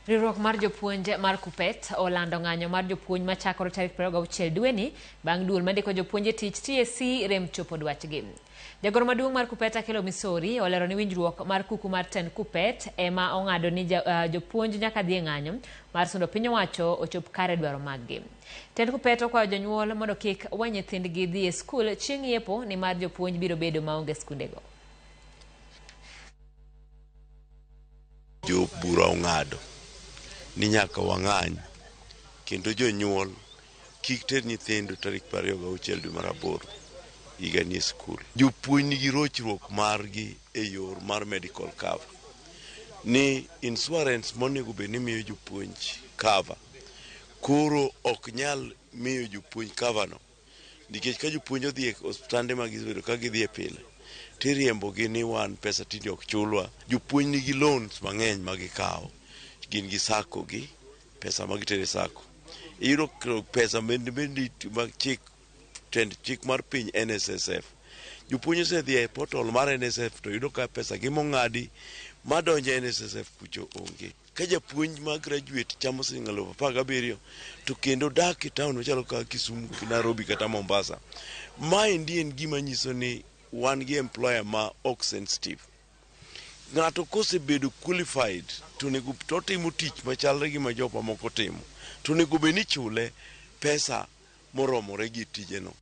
Riwruok mar jopuonj mar Kuppet olando ng'anyo mar jopuonj machakore tarik 26 dwe ni bang' duol mandiko jopuonje tich TSC rem chopo dwachgi. Jagoro maduong' mar Kuppet Akelo Misori olero ni winjruok mar kuku mar tend Kuppet ema ong'ado ni jopuonj nyaka dhi e ng'anyo mar sundo piny owacho ochop kare dwaro maggi. Tend Kuppet okwayo jonyuol mondo kik we nyithindgi dhi e skul chieng' yepo ni mar jopuonj biro bedo maonge skundego. Jobura ong'ado ni nyaka wang'any kendo jonyuol kik ter nyithindo tarik 26 dwe mar 8 higa ni skul. Jopuonj nigi rochruok margi e yor mar medical cover ni insurance monego bed ni miyo jopuonj cover koro ok nyal miyo jopuonj cover no nikech ka jopuonj odhi e osiptande ma gibedo ka gidhi e pile tiriembogi ni wan pesa tinde ok chulwa. Jopuonj nigi loans mang'eny ma gikawo, gin gi sako gi pesa ma gitere sako. Iyudo pesa bende chik mar piny NSSF. Jopuonj osedhi e portal mar NSSF to yudo ka pesa gi mong'adi madonjo e NSSF kucho onge. Ka japuonj ma graduate chamo siling 17,000 to kendo dak e town machalo kaka Kisumu, Nairobi kata Mombasa, maendi en gima nyiso ni wan gi employer ma ok sensitive. Ng'ato kosebedo qualified to nego totimo tich machalre gi ma jopa moko timo, to nego bed ni chule pesa moromore gi tijeno.